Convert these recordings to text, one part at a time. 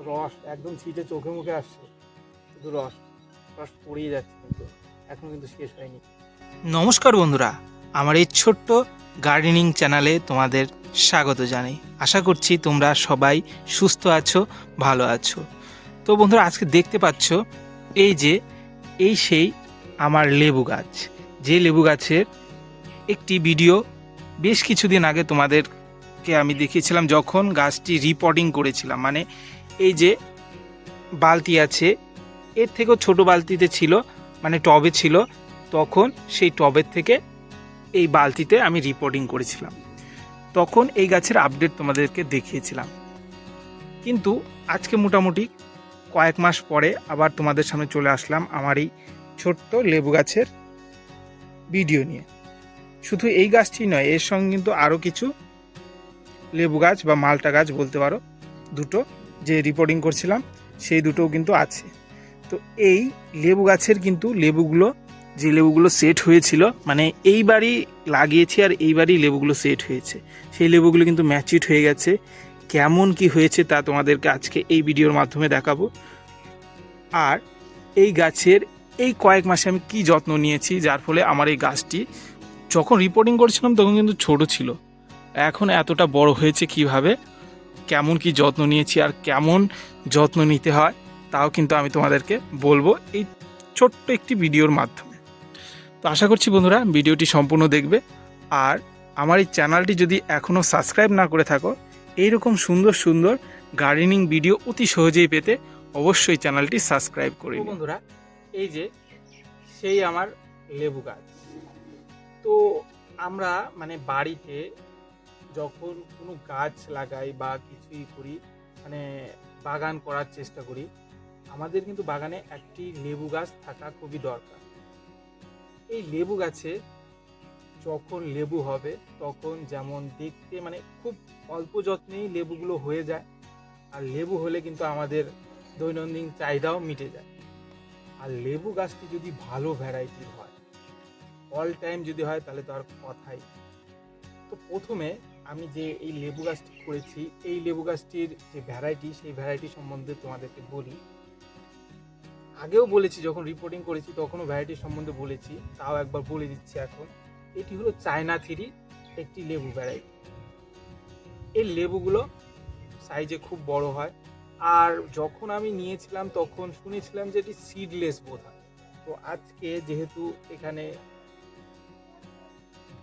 রস একদম ছিটে চোখে মুখে আসছে, শুধু রস রস পড়িয়ে যাচ্ছে, কিন্তু এখনো কিন্তু শেষ হয়নি। নমস্কার বন্ধুরা, আমার এই ছোট্ট গার্ডেনিং চ্যানেলে তোমাদের স্বাগত জানাই। আশা করছি তোমরা সবাই সুস্থ আছো, ভালো আছো। তো বন্ধুরা, আজকে দেখতে পাচ্ছ এই সেই আমার লেবু গাছ। যে লেবু গাছের একটি ভিডিও বেশ কিছুদিন আগে তোমাদেরকে আমি দেখিয়েছিলাম, যখন গাছটি রিপোর্টিং করেছিলাম। মানে এই যে বালতি আছে, এর থেকেও ছোট বালতিতে ছিল, মানে টবে ছিল, তখন সেই টবের থেকে এই বালতিতে আমি রিপোর্টিং করেছিলাম। তখন এই গাছের আপডেট তোমাদেরকে দেখিয়েছিলাম। কিন্তু আজকে মোটামুটি কয়েক মাস পরে আবার তোমাদের সামনে চলে আসলাম আমার এই ছোট্ট লেবু গাছের ভিডিও নিয়ে। শুধু এই গাছটি নয়, এর সঙ্গে কিন্তু আরও কিছু লেবু গাছ বা মালটা গাছ বলতে পারো, দুটো যে রিপোর্টিং করছিলাম সেই দুটোও কিন্তু আছে। তো এই লেবু গাছের কিন্তু যে লেবুগুলো সেট হয়েছিল, মানে এইবারই লাগিয়েছি আর এইবারই লেবুগুলো সেট হয়েছে, সেই লেবুগুলো কিন্তু ম্যাচিউরড হয়ে গেছে। কেমন কি হয়েছে তা তোমাদেরকে আজকে এই ভিডিওর মাধ্যমে দেখাবো। আর এই গাছের এই কয়েক মাসে আমি কি যত্ন নিয়েছি, যার ফলে আমার এই গাছটি যখন রিপোর্টিং করছিলাম তখন কিন্তু ছোট ছিল, এখন এতটা বড় হয়েছে কিভাবে, কেমন কি যত্ন নিয়েছি আর কেমন যত্ন নিতে হয় তাও কিন্তু আমি তোমাদেরকে বলবো এই ছোট্ট একটি ভিডিওর মাধ্যমে। তো আশা করছি বন্ধুরা ভিডিওটি সম্পূর্ণ দেখবে। আর আমার এই চ্যানেলটি যদি এখনও সাবস্ক্রাইব না করে থাকো, এইরকম সুন্দর সুন্দর গার্ডেনিং ভিডিও অতি সহজেই পেতে অবশ্যই চ্যানেলটি সাবস্ক্রাইব করে নিও। বন্ধুরা, এই যে সেই আমার লেবু গাছ। তো আমরা মানে বাড়িতে যখন কোনো গাছ লাগাই বা কিছুই করি, মানে বাগান করার চেষ্টা করি, আমাদের কিন্তু বাগানে একটি লেবু গাছ থাকা খুবই দরকার। এই লেবু গাছে যখন লেবু হবে তখন যেমন দেখতে, মানে খুব অল্প যত্নেই লেবুগুলো হয়ে যায়। আর লেবু হলে কিন্তু আমাদের দৈনন্দিন চাহিদাও মিটে যায়। আর লেবু গাছটি যদি ভালো ভ্যারাইটির হয়, অল টাইম যদি হয়, তাহলে তো আর কথাই। তো প্রথমে আমি যে এই লেবু গাছটি করেছি, এই লেবু গাছটির যে ভ্যারাইটি, সেই ভ্যারাইটি সম্বন্ধে তোমাদেরকে বলি। আগেও বলেছি, যখন রিপোর্টিং করেছি তখনও ভ্যারাইটি সম্বন্ধে বলেছি, তাও একবার বলে দিচ্ছি এখন। এটি হলো চায়না থ্রি, একটি লেবু ভ্যারাইটি। এই লেবুগুলো সাইজে খুব বড় হয়। আর যখন আমি নিয়েছিলাম তখন শুনেছিলাম যে এটি সিডলেস বোধ হয়। তো আজকে যেহেতু এখানে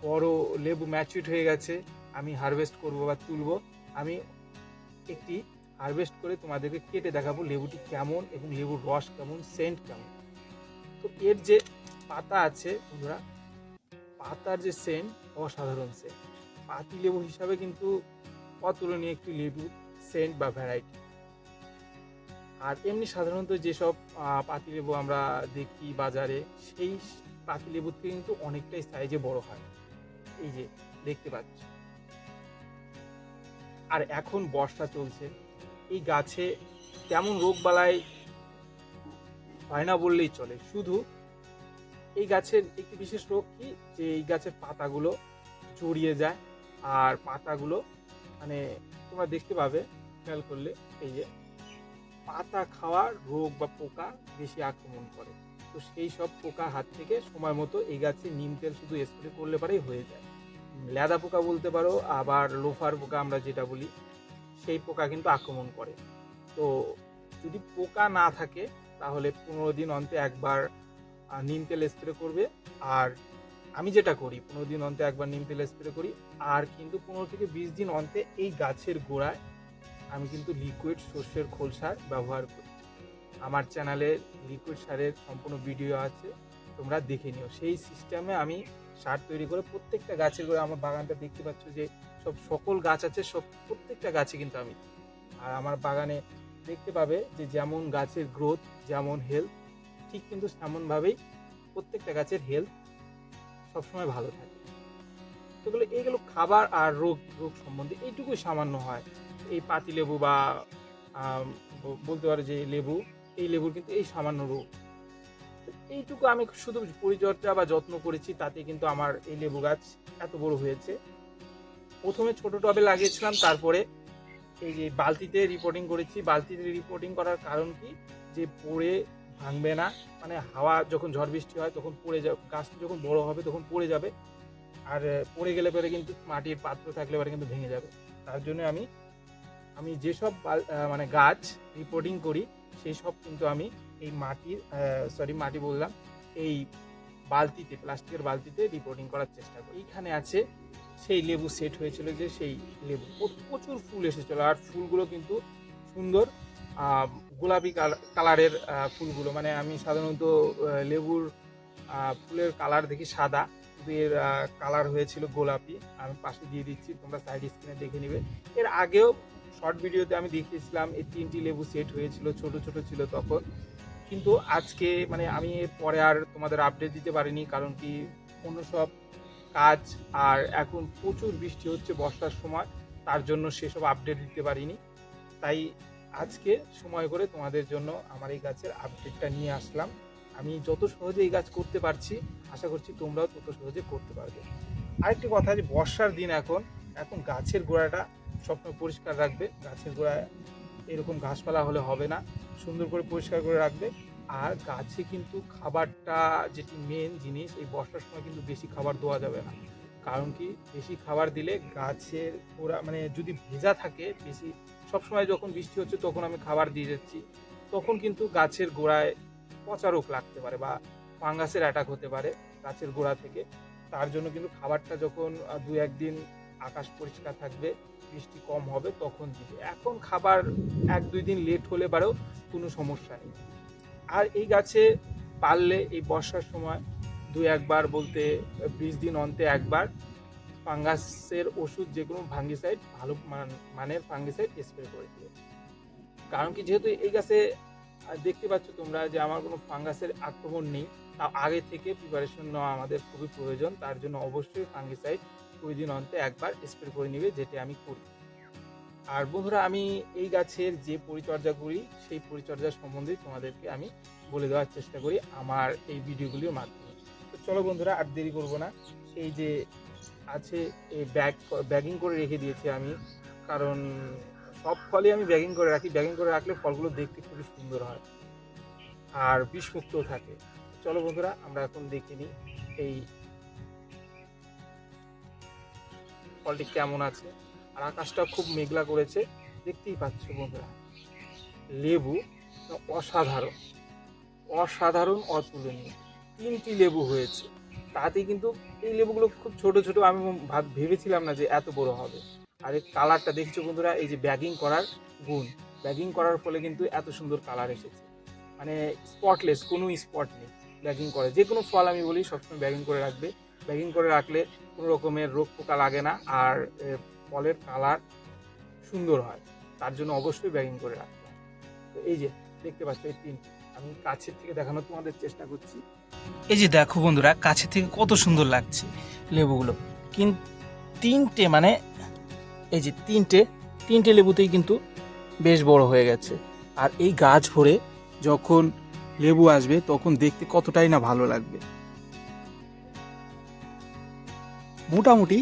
বড় লেবু ম্যাচিউরড হয়ে গেছে, আমি হারভেস্ট করব বা তুলব। আমি একটি হারভেস্ট করে তোমাদেরকে কেটে দেখাবো লেবুটি কেমন এবং লেবুর রস কেমন, সেন্ট কেমন। তো এর যে পাতা আছে বন্ধুরা, পাতার যে সেন্ট অসাধারণ সেন্ট। পাতি লেবু হিসাবে কিন্তু অতুলনীয় একটি লেবু সেন্ট বা ভ্যারাইটি। আর এমনি সাধারণত যেসব পাতিলেবু আমরা দেখি বাজারে, সেই পাতিলেবুর থেকে কিন্তু অনেকটাই সাইজে বড় হয়, এই যে দেখতে পাচ্ছ। আর এখন বর্ষা চলছে, এই গাছে তেমন রোগবালাই হয় না বললেই চলে। শুধু এই গাছের একটি বিশেষ রোগ কি, যে এই গাছের পাতাগুলো জড়িয়ে যায়। আর পাতাগুলো মানে তোমরা দেখতে পাবে খেয়াল করলে, এই যে পাতা খাওয়ার রোগ বা পোকা বেশি আক্রমণ করে। তো সেই সব পোকার হাত থেকে সময় মতো এই গাছে নিম তেল শুধু স্প্রে করলে পরেই হয়ে যায়। লেদা পোকা বলতে পারো, আবার লোফার পোকা আমরা যেটা বলি, সেই পোকা কিন্তু আক্রমণ করে। তো যদি পোকা না থাকে তাহলে 15 দিন অন্তে একবার নিম তেল স্প্রে করবে। আর আমি যেটা করি, 15 দিন অন্তে একবার নিম তেল স্প্রে করি। আর কিন্তু 15 থেকে 20 দিন অন্তে এই গাছের গোড়ায় আমি কিন্তু লিকুইড সর্ষের খোল সার ব্যবহার করি। আমার চ্যানেলে লিকুইড সারের সম্পূর্ণ ভিডিও আছে, তোমরা দেখে নিও। সেই সিস্টেমে আমি সার তৈরি করে প্রত্যেকটা গাছের গোড়ায়, আমার বাগানটা দেখতে পাচ্ছ যে সকল গাছ আছে, প্রত্যেকটা গাছে কিন্তু আমি। আর আমার বাগানে দেখতে পাবে যে যেমন গাছের গ্রোথ, যেমন হেলথ, ঠিক কিন্তু তেমনভাবেই প্রত্যেকটা গাছের হেলথ সবসময় ভালো থাকে। তো এইগুলো খাবার আর রোগ রোগ সম্বন্ধে এইটুকুই সামান্য হয়। এই পাতি লেবু বা বলতে পারো যে লেবু, এই লেবুর কিন্তু এই সামান্য রোগ। এইটুকু আমি শুধু পরিচর্যা বা যত্ন করেছি, তাতে কিন্তু আমার এই লেবু গাছ এত বড় হয়েছে। প্রথমে ছোট টবে লাগিয়েছিলাম, তারপরে এই যে বালতিতে রিপোর্টিং করেছি। বালতিতে রিপোর্টিং করার কারণ কি, যে পড়ে ভাঙবে না, মানে হাওয়া যখন ঝড় বৃষ্টি হয় তখন পড়ে যাবে, গাছটা যখন বড় হবে তখন পড়ে যাবে, আর পড়ে গেলে পরে কিন্তু মাটির পাত্র থাকলে পরে কিন্তু ভেঙে যাবে। তার জন্য আমি যেসব মানে গাছ রিপোর্টিং করি সেই সব কিন্তু আমি এই মাটি বললাম, এই বালতিতে, প্লাস্টিকের বালতিতে রিপোর্টিং করার চেষ্টা করি। এইখানে আছে সেই লেবু সেট হয়েছিল, যে সেই লেবু প্রচুর ফুল এসেছিলো, আর ফুলগুলো কিন্তু সুন্দর গোলাপি কালারের ফুলগুলো। মানে আমি সাধারণত লেবুর ফুলের কালার দেখি সাদা, কিন্তু এর কালার হয়েছিল গোলাপি। আমি পাশে দিয়ে দিচ্ছি, তোমরা সাইড স্ক্রিনে দেখে নিবে। এর আগেও শর্ট ভিডিওতে আমি দেখিয়েছিলাম এই 3টি লেবু সেট হয়েছিল, ছোট ছোট ছিল তখন। কিন্তু আজকে মানে আমি এর পরে আর তোমাদের আপডেট দিতে পারিনি, কারণ কি অন্য সব কাজ, আর এখন প্রচুর বৃষ্টি হচ্ছে বর্ষার সময়, তার জন্য সেসব আপডেট দিতে পারিনি। তাই আজকে সময় করে তোমাদের জন্য আমার এই গাছের আপডেটটা নিয়ে আসলাম। আমি যত সহজে এই গাছ করতে পারছি, আশা করছি তোমরাও তত সহজে করতে পারবে। আরেকটি কথা, যে বর্ষার দিন এখন গাছের গোড়াটা সবসময় পরিষ্কার রাখবে। গাছের গোড়ায় এরকম ঘাসপালা হলে হবে না, সুন্দর করে পরিষ্কার করে রাখবে। আর গাছে কিন্তু খাবারটা যেটি মেন জিনিস, এই বর্ষার সময় কিন্তু বেশি খাবার দেওয়া যাবে না। কারণ কি, বেশি খাবার দিলে গাছের গোড়া মানে যদি ভেজা থাকে বেশি, সবসময় যখন বৃষ্টি হচ্ছে তখন আমি খাবার দিয়ে যাচ্ছি, তখন কিন্তু গাছের গোড়ায় পচা রোগ লাগতে পারে বা ফাঙ্গাসের অ্যাটাক হতে পারে গাছের গোড়া থেকে। তার জন্য কিন্তু খাবারটা যখন 2-1 দিন আকাশ পরিষ্কার থাকবে, বৃষ্টি কম হবে, তখন দিবে। এখন খাবার 1-2 দিন লেট হলে পারেও কোনো সমস্যা নেই। আর এই গাছে পারলে এই বর্ষার সময় 2-1 বার, বলতে 20 দিন অন্তে একবার ফাঙ্গাসের ওষুধ, যে কোনো ফাঙ্গিসাইড, ভালো মানের ফাঙ্গিসাইড স্প্রে করে দিও। কারণ কি, যেহেতু এই গাছে দেখতে পাচ্ছ তোমরা যে আমার কোনো ফাঙ্গাসের আক্রমণ নেই, তা আগে থেকে প্রিপারেশন নেওয়া আমাদের খুবই প্রয়োজন। তার জন্য অবশ্যই ফাঙ্গিসাইড 2 দিন অন্তে একবার স্প্রে করে নিবে, যেটি আমি করি। আর বন্ধুরা, আমি এই গাছের যে পরিচর্যা করি সেই পরিচর্যা সম্বন্ধে তোমাদেরকে আমি বলে দেওয়ার চেষ্টা করি আমার এই ভিডিওগুলির মাধ্যমে। তো চলো বন্ধুরা, আর দেরি করবো না। এই যে আছে, এই ব্যাগিং করে রেখে দিয়েছি আমি, কারণ সব ফলই আমি ব্যাগিং করে রাখি। ব্যাগিং করে রাখলে ফলগুলো দেখতে খুবই সুন্দর হয় আর বিষমুক্তও থাকে। চলো বন্ধুরা, আমরা এখন দেখে নিই এই ফলটি কেমন আছে। আর আকাশটা খুব মেঘলা করেছে, দেখতেই পাচ্ছ বন্ধুরা। লেবু অসাধারণ, অসাধারণ, অতুলনীয়। 3টি লেবু হয়েছে, তাতেই কিন্তু এই লেবুগুলো খুব ছোট ছোট, আমি ভেবেছিলাম না যে এত বড় হবে। আর এই কালারটা দেখছো বন্ধুরা, এই যে ব্যাগিং করার গুণ, ব্যাগিং করার ফলে কিন্তু এত সুন্দর কালার এসেছে, মানে স্পটলেস, কোনো স্পট নেই। ব্যাগিং করে যে কোনো ফল আমি বলি সবসময় ব্যাগিং করে রাখবে। ব্যাগিং করে রাখলে কোনো রকমের রোগ পোকা লাগে না, আর ফলের কালার সুন্দর হয়। তার জন্য অবশ্যই ব্যাগিং করে রাখতে হয়। তো এই যে দেখতে পাচ্ছ এই 3টি, আমি কাছের থেকে দেখানোর তোমাদের চেষ্টা করছি। এই যে দেখো বন্ধুরা, কাছে থেকে কত সুন্দর লাগছে লেবুগুলো। কিন্তু 3টে, মানে এই যে 3টে লেবুতেই কিন্তু বেশ বড় হয়ে গেছে। আর এই গাছ ভরে যখন লেবু আসবে তখন দেখতে কতটাই না ভালো লাগবে। মোটামুটি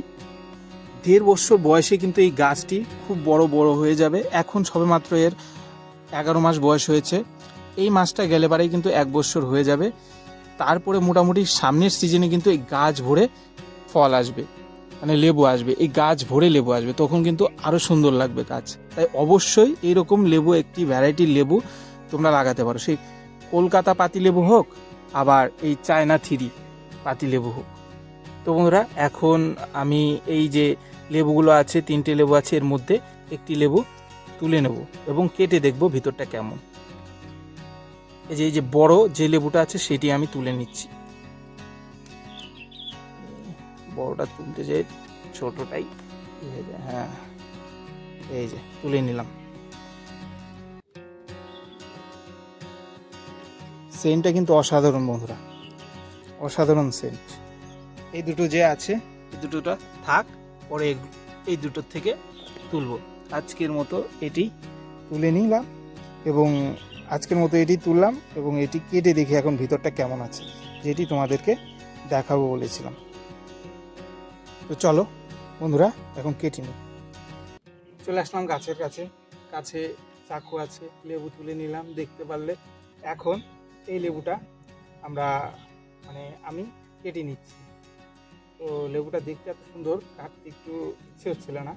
1.5 বছর বয়সে কিন্তু এই গাছটি খুব বড় বড় হয়ে যাবে। এখন সবেমাত্র এর 11 মাস বয়স হয়েছে। এই মাসটা গেলে পরেই কিন্তু 1 বছর হয়ে যাবে। তারপরে মোটামুটি সামনের সিজনে কিন্তু এই গাছ ভরে ফল আসবে, মানে লেবু আসবে, এই গাছ ভরে লেবু আসবে, তখন কিন্তু আরও সুন্দর লাগবে গাছ। তাই অবশ্যই এইরকম লেবু, একটি ভ্যারাইটির লেবু তোমরা লাগাতে পারো, সেই কলকাতা পাতি লেবু হোক, আবার এই চায়না 3 পাতি লেবু হোক। তো বন্ধুরা, এখন আমি এই যে লেবুগুলো আছে, 3টে লেবু আছে, এর মধ্যে একটি লেবু তুলে নেব এবং কেটে দেখব ভিতরটা কেমন। এই যে বড় যে লেবুটা আছে সেটি আমি তুলে নিচ্ছি। বড়টা তুলতে যে ছোটটাই হয়ে যায়। হ্যাঁ, এই যে তুলে নিলাম। সেন্টটা কিন্তু অসাধারণ বন্ধুরা, অসাধারণ সেন্ট। এই দুটো যে আছে, এই দুটোটা থাক, পরে এই দুটোর থেকে তুলবো। আজকের মতো এটি তুলে নিলাম এবং এটি কেটে দেখি এখন ভিতরটা কেমন আছে, যেটি তোমাদেরকে দেখাবো বলেছিলাম। তো চলো বন্ধুরা, এখন কেটে নিই। চলে আসলাম গাছের কাছে। কাছে চাকু আছে, লেবু তুলে নিলাম। দেখতে পারলে এখন এই লেবুটা আমি কেটে নিচ্ছি। তো লেবুটা দেখতে এত সুন্দর, কাটতে একটু ইচ্ছে হচ্ছিল না,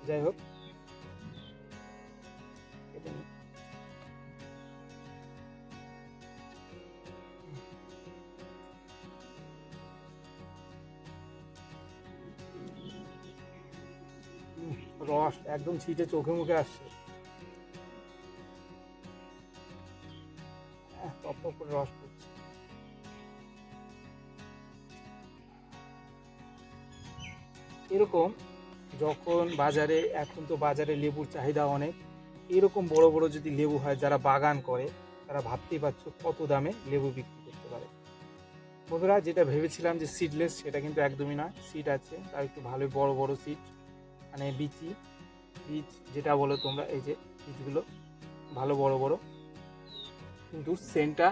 যাই হোক কেটে নিই। রস একদম ছিটে চোখে মুখে আসছে, টপ টপ করে রস পড়ছে। এরকম যখন বাজারে, এখন তো বাজারে লেবুর চাহিদা অনেক, এরকম বড় বড় যদি লেবু হয়, যারা বাগান করে তারা ভাবতেই পারছো কত দামে লেবু বিক্রি করতে পারে। বন্ধুরা, যেটা ভেবেছিলাম যে সিডলেস, সেটা কিন্তু একদমই না, সিড আছে, তার একটু ভালোই বড় বড় সিড, মানে বীজ যেটা বলো তোমরা, এই যে বীজগুলো ভালো বড় বড়, কিন্তু সেন্টটা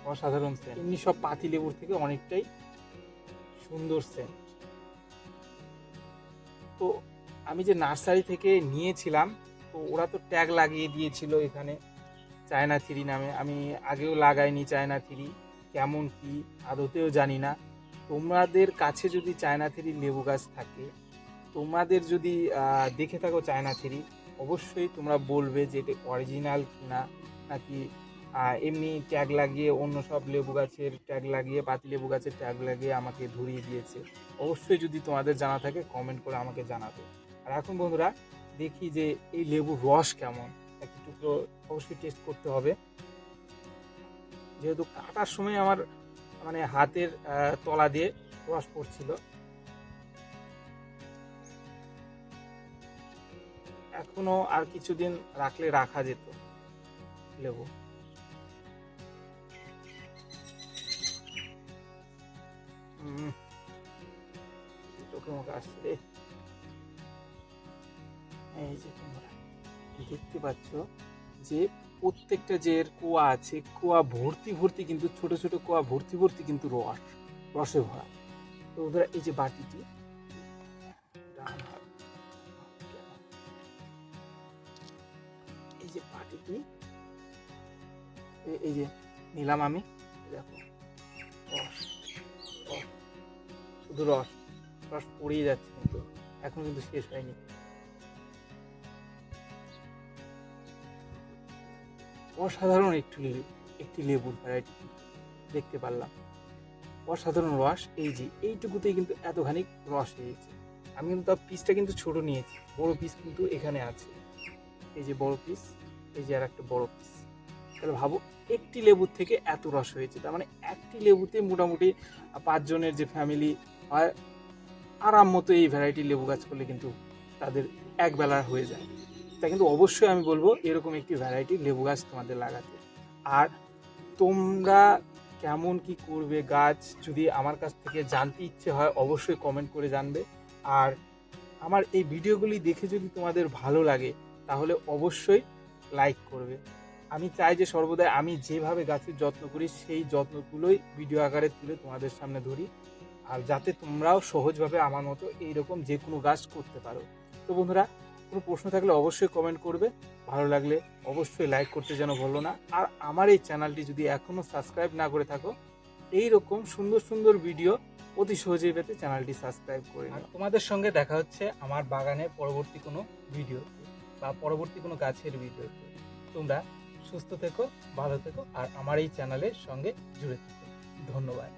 অসাধারণ সেন্ট। এমনি সব পাতি লেবুর থেকে অনেকটাই সুন্দর সেন্ট। তো আমি যে নার্সারি থেকে নিয়েছিলাম, তো ওরা তো ট্যাগ লাগিয়ে দিয়েছিল এখানে চায়না থ্রি নামে। আমি আগেও লাগাইনি চায়না থ্রি, কেমন কি আদতেও জানি না। তোমাদের কাছে যদি চায়না থ্রি লেবু গাছ থাকে, তোমাদের যদি দেখে থাকো চায়না থ্রি, অবশ্যই তোমরা বলবে যে এটা অরিজিনাল কিনা, নাকি এমনি ট্যাগ লাগিয়ে অন্য সব লেবু গাছের ট্যাগ লাগিয়ে, পাতি লেবু গাছের ট্যাগ লাগিয়ে আমাকে ধরিয়ে দিয়েছে। অবশ্যই যদি তোমাদের জানা থাকে কমেন্ট করে আমাকে জানাবে। আর এখন বন্ধুরা দেখি যে এই লেবুর রস কেমন, একটু টুকরো অবশ্যই টেস্ট করতে হবে, যেহেতু কাটার সময় আমার হাতের তলা দিয়ে রস পড়ছিল। এখনো আর কিছুদিন রাখলে রাখা যেত লেবু। চোখে মুখে আসছে রে। এই যে তোমরা দেখতে পাচ্ছ যে প্রত্যেকটা যে কোয়া আছে, কোয়া ভর্তি ভর্তি, কিন্তু ছোট ছোট কোয়া ভর্তি ভর্তি কিন্তু রসে ভরা। তো ওদের এই যে বাটিটি, এই যে বাটিটি, এই যে নিলাম আমি, দেখো শুধু রস পড়িয়ে যাচ্ছে, কিন্তু এখন কিন্তু শেষ হয়নি। অসাধারণ একটি লেবুর ভ্যারাইটি দেখতে পারলাম, অসাধারণ রস। এই যে এইটুকুতেই কিন্তু এতখানি রস হয়েছে। আমি কিন্তু তার পিসটা কিন্তু ছোট নিয়েছি, বড় পিস কিন্তু এখানে আছে, এই যে বড় পিস, এই যে আর একটা বড় পিস। তাহলে ভাবো একটি লেবুর থেকে এত রস হয়েছে, তার মানে একটি লেবুতে মোটামুটি 5 জনের যে ফ্যামিলি হয়, আরাম মতো এই ভ্যারাইটি লেবু গাছ করলে কিন্তু তাদের এক বেলা হয়ে যায়। তা কিন্তু অবশ্যই আমি বলবো এরকম একটি ভ্যারাইটি লেবু গাছ তোমাদের লাগাতে। আর তোমরা কেমন কি করবে গাছ, যদি আমার কাছ থেকে জানতে ইচ্ছে হয় অবশ্যই কমেন্ট করে জানবে। আর আমার এই ভিডিওগুলি দেখে যদি তোমাদের ভালো লাগে তাহলে অবশ্যই লাইক করবে। আমি চাই যে সর্বদাই আমি যেভাবে গাছের যত্ন করি সেই যত্নগুলোই ভিডিও আকারে তুলে তোমাদের সামনে ধরি, আর যাতে তোমরাও সহজভাবে আমার মতো এইরকম যে কোনো গাছ করতে পারো। তো বন্ধুরা, কোনো প্রশ্ন থাকলে অবশ্যই কমেন্ট করবে, ভালো লাগলে অবশ্যই লাইক করতে যেন ভুলো না। আর আমার এই চ্যানেলটি যদি এখনও সাবস্ক্রাইব না করে থাকো, এই রকম সুন্দর সুন্দর ভিডিও অতি সহজেই পেতে চ্যানেলটি সাবস্ক্রাইব করে নিও। তোমাদের সঙ্গে দেখা হচ্ছে আমার বাগানের পরবর্তী কোনো ভিডিওতে বা পরবর্তী কোনো গাছের ভিডিওতে। তোমরা সুস্থ থেকো, ভালো থেকো, আর আমার এই চ্যানেলের সঙ্গে জুড়ে থেকো। ধন্যবাদ।